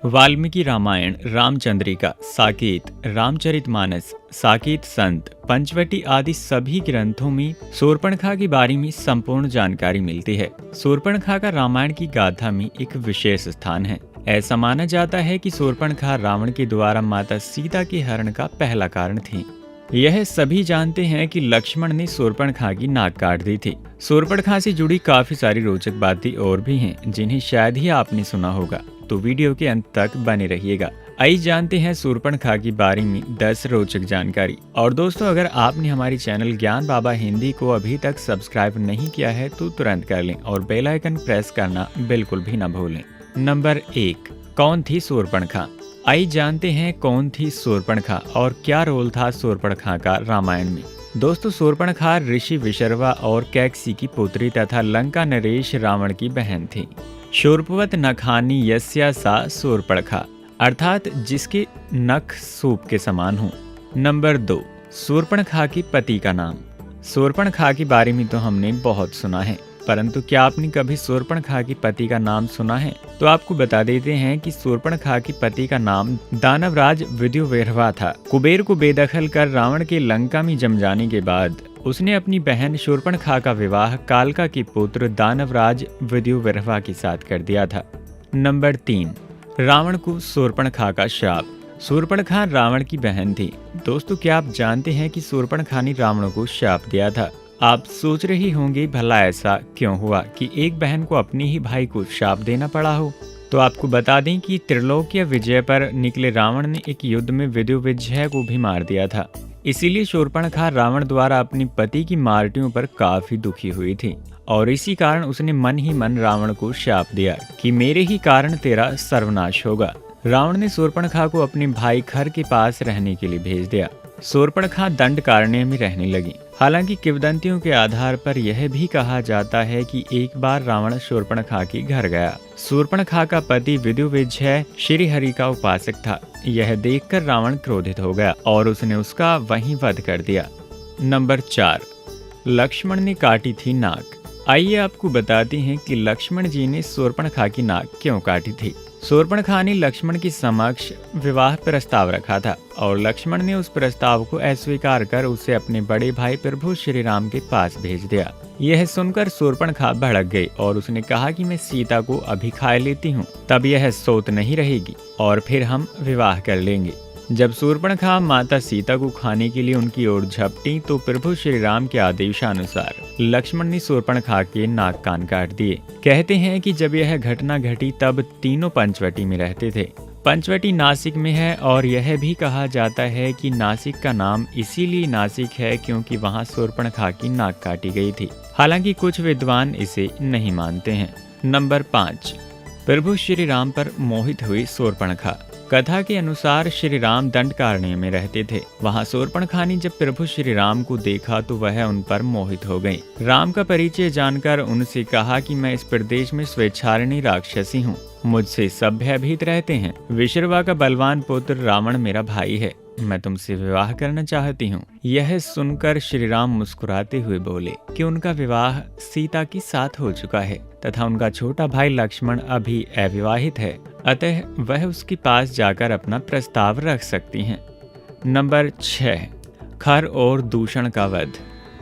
वाल्मीकि रामायण, रामचंद्रिका, साकेत, रामचरितमानस, साकेत संत, पंचवटी आदि सभी ग्रंथों में शूर्पणखा के बारे में संपूर्ण जानकारी मिलती है। शूर्पणखा का रामायण की गाथा में एक विशेष स्थान है। ऐसा माना जाता है कि शूर्पणखा रावण के द्वारा माता सीता के हरण का पहला कारण थी। यह सभी जानते हैं कि लक्ष्मण ने शूर्पणखा की नाक काट दी थी। शूर्पणखा से जुड़ी काफी सारी रोचक बातें और भी हैं जिन्हें शायद ही आपने सुना होगा, तो वीडियो के अंत तक बने रहिएगा। आइए जानते हैं शूर्पणखा के बारे में 10 रोचक जानकारी। और दोस्तों, अगर आपने हमारी चैनल ज्ञान बाबा हिंदी को अभी तक सब्सक्राइब नहीं किया है तो तुरंत कर लें और बेल आइकन प्रेस करना बिल्कुल भी न भूलें। नंबर 1, कौन थी शूर्पणखा? आइए जानते हैं कौन थी शूर्पणखा और क्या रोल था शूर्पणखा का रामायण में। दोस्तों, शूर्पणखा ऋषि विशर्वा और कैकसी की पुत्री तथा लंका नरेश रावण की बहन थी। शूर्पवत नखानी यस्या सा शूर्पणखा, अर्थात जिसके नख सूप के समान हो। नंबर 2, शूर्पणखा के पति का नाम। शूर्पणखा के बारे में तो हमने बहुत सुना है, परंतु क्या आपने कभी शूर्पणखा के पति का नाम सुना है? तो आपको बता देते हैं कि शूर्पणखा के पति का नाम दानवराज विद्युविरवा था। कुबेर को बेदखल कर रावण के लंका में जम जाने के बाद उसने अपनी बहन शूर्पणखा का विवाह कालका के पुत्र दानवराज विद्युविरवा के साथ कर दिया था। नंबर 3, रावण को शूर्पणखा का शाप। शूर्पणखा रावण की बहन थी। दोस्तों, क्या आप जानते हैं कि शूर्पणखा ने रावण को शाप दिया था? आप सोच रही होंगे भला ऐसा क्यों हुआ कि एक बहन को अपने ही भाई को शाप देना पड़ा हो। तो आपको बता दें कि त्रिलोकीय विजय पर निकले रावण ने एक युद्ध में विद्युविजय को भी मार दिया था। इसीलिए शूर्पणखा रावण द्वारा अपनी पति की मारटियों पर काफी दुखी हुई थी और इसी कारण उसने मन ही मन रावण को शाप दिया कि मेरे ही कारण तेरा सर्वनाश होगा। रावण ने शूर्पणखा को अपने भाई खर के पास रहने के लिए भेज दिया। शूर्पणखा दंडकारण्य में रहने लगी। हालांकि किंवदंतियों के आधार पर यह भी कहा जाता है कि एक बार रावण शूर्पणखा के घर गया। शूर्पणखा का पति विद्युविजय श्रीहरि का उपासक था। यह देखकर रावण क्रोधित हो गया और उसने उसका वहीं वध कर दिया। नंबर 4, लक्ष्मण ने काटी थी नाक। आइए आपको बताते हैं कि लक्ष्मण जी ने शूर्पणखा की नाक क्यों काटी थी। शूर्पणखा ने लक्ष्मण के समक्ष विवाह प्रस्ताव रखा था और लक्ष्मण ने उस प्रस्ताव को अस्वीकार कर उसे अपने बड़े भाई प्रभु श्री राम के पास भेज दिया। यह सुनकर शूर्पणखा भड़क गई और उसने कहा कि मैं सीता को अभी खा लेती हूँ, तब यह सोत नहीं रहेगी और फिर हम विवाह कर लेंगे। जब शूर्पणखा माता सीता को खाने के लिए उनकी ओर झपटी तो प्रभु श्री राम के आदेशानुसार लक्ष्मण ने शूर्पणखा के नाक कान काट दिए। कहते हैं कि जब यह घटना घटी तब तीनों पंचवटी में रहते थे। पंचवटी नासिक में है और यह भी कहा जाता है कि नासिक का नाम इसीलिए नासिक है क्योंकि वहां शूर्पणखा की नाक काटी गई थी। हालांकि कुछ विद्वान इसे नहीं मानते हैं। नंबर 5, प्रभु श्री राम पर मोहित हुई शूर्पणखा। कथा के अनुसार श्री राम दंडकारण्य में रहते थे। वहां शूर्पणखा ने जब प्रभु श्री राम को देखा तो वह उन पर मोहित हो गई। राम का परिचय जानकर उनसे कहा कि मैं इस प्रदेश में स्वेच्छारिणी राक्षसी हूँ, मुझसे सब भयभीत रहते हैं। विशर्वा का बलवान पुत्र रावण मेरा भाई है, मैं तुमसे विवाह करना चाहती हूँ। यह सुनकर श्री राम मुस्कुराते हुए बोले कि उनका विवाह सीता के साथ हो चुका है तथा उनका छोटा भाई लक्ष्मण अभी अविवाहित है, अतः वह उसके पास जाकर अपना प्रस्ताव रख सकती हैं। नंबर 6, खर और दूषण का वध।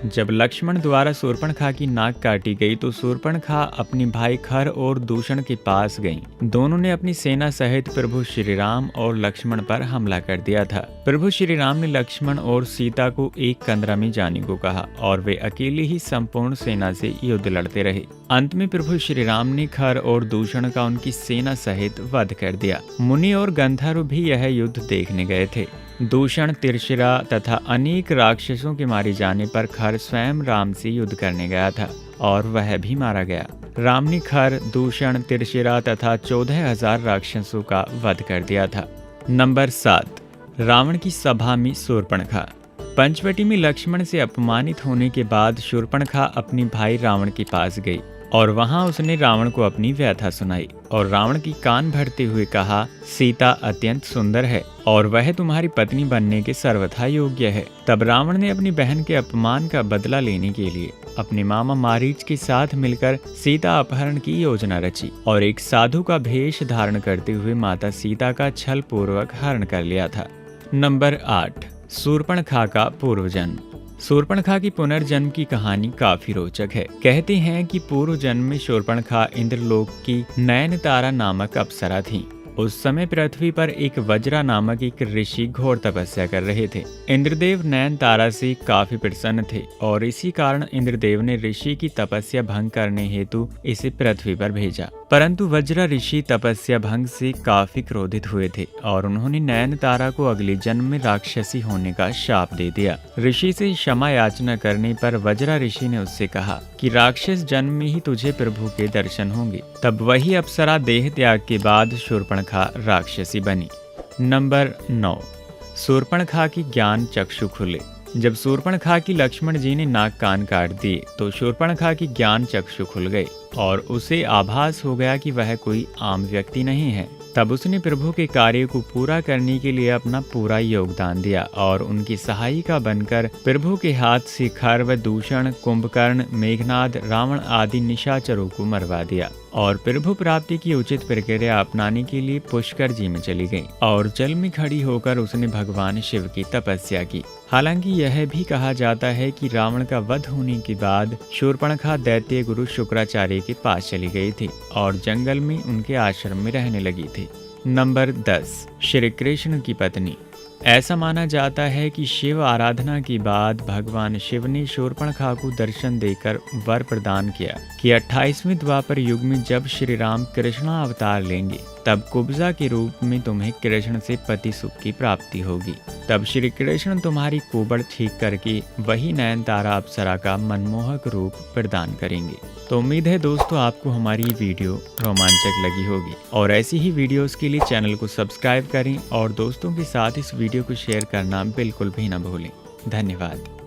जब लक्ष्मण द्वारा शूर्पणखा की नाक काटी गई तो शूर्पणखा अपनी भाई खर और दूषण के पास गईं। दोनों ने अपनी सेना सहित प्रभु श्री राम और लक्ष्मण पर हमला कर दिया था। प्रभु श्री राम ने लक्ष्मण और सीता को एक कंदरा में जाने को कहा और वे अकेले ही संपूर्ण सेना से युद्ध लड़ते रहे। अंत में प्रभु श्री राम ने खर और दूषण का उनकी सेना सहित वध कर दिया। मुनि और गंधर्व भी यह युद्ध देखने गए थे। दूषण, तिरशिरा तथा अनेक राक्षसों के मारे जाने पर खर स्वयं राम से युद्ध करने गया था और वह भी मारा गया। राम ने खर, दूषण, तिरशिरा तथा 14,000 राक्षसों का वध कर दिया था। नंबर 7, रावण की सभा में शूर्पणखा। पंचवटी में लक्ष्मण से अपमानित होने के बाद शूर्पणखा अपनी भाई रावण के पास गई और वहां उसने रावण को अपनी व्यथा सुनाई और रावण की कान भरते हुए कहा, सीता अत्यंत सुंदर है और वह तुम्हारी पत्नी बनने के सर्वथा योग्य है। तब रावण ने अपनी बहन के अपमान का बदला लेने के लिए अपने मामा मारीच के साथ मिलकर सीता अपहरण की योजना रची और एक साधु का भेष धारण करते हुए माता सीता का छल पूर्वक हरण कर लिया था। नंबर 8, शूर्पणखा का पूर्व जन्म। शूर्पणखा की पुनर्जन्म की कहानी काफी रोचक है। कहते हैं कि पूर्व जन्म में शूर्पणखा इंद्रलोक की नयनतारा नामक अप्सरा थी। उस समय पृथ्वी पर एक वज्रा नामक एक ऋषि घोर तपस्या कर रहे थे। इंद्रदेव नयनतारा से काफी प्रसन्न थे और इसी कारण इंद्रदेव ने ऋषि की तपस्या भंग करने हेतु इसे पृथ्वी पर भेजा। परंतु वज्रा ऋषि तपस्या भंग से काफी क्रोधित हुए थे और उन्होंने नयनतारा को अगले जन्म में राक्षसी होने का शाप दे दिया। ऋषि से क्षमा याचना करने पर वज्रा ऋषि ने उससे कहा कि राक्षस जन्म में ही तुझे प्रभु के दर्शन होंगे। तब वही अप्सरा देह त्याग के बाद शूर्पणखा राक्षसी बनी। नंबर 9, शूर्पणखा की ज्ञान चक्षु खुले। जब शूर्पणखा की लक्ष्मण जी ने नाक कान काट दिए तो शूर्पणखा की ज्ञान चक्षु खुल गए और उसे आभास हो गया कि वह कोई आम व्यक्ति नहीं है। तब उसने प्रभु के कार्य को पूरा करने के लिए अपना पूरा योगदान दिया और उनकी सहायिका बनकर प्रभु के हाथ से खर्व, दूषण, कुंभकर्ण, मेघनाद, रावण आदि निशाचरों को मरवा दिया और प्रभु प्राप्ति की उचित प्रक्रिया अपनाने के लिए पुष्कर जी में चली गई और जल में खड़ी होकर उसने भगवान शिव की तपस्या की। हालांकि यह भी कहा जाता है कि रावण का वध होने के बाद शूर्पणखा दैत्य गुरु शुक्राचार्य के पास चली गई थी और जंगल में उनके आश्रम में रहने लगी थी। नंबर 10, श्री कृष्ण की पत्नी। ऐसा माना जाता है कि शिव आराधना के बाद भगवान शिव ने शूर्पणखा को दर्शन देकर वर प्रदान किया कि 28वें द्वापर युग में जब श्री राम कृष्ण अवतार लेंगे तब कुब्जा के रूप में तुम्हें कृष्ण से पति सुख की प्राप्ति होगी। तब श्री कृष्ण तुम्हारी कुबड़ ठीक करके वही नयनतारा अप्सरा का मनमोहक रूप प्रदान करेंगे। तो उम्मीद है दोस्तों आपको हमारी वीडियो रोमांचक लगी होगी और ऐसी ही वीडियोस के लिए चैनल को सब्सक्राइब करें और दोस्तों के साथ इस वीडियो को शेयर करना बिल्कुल भी न भूलें। धन्यवाद।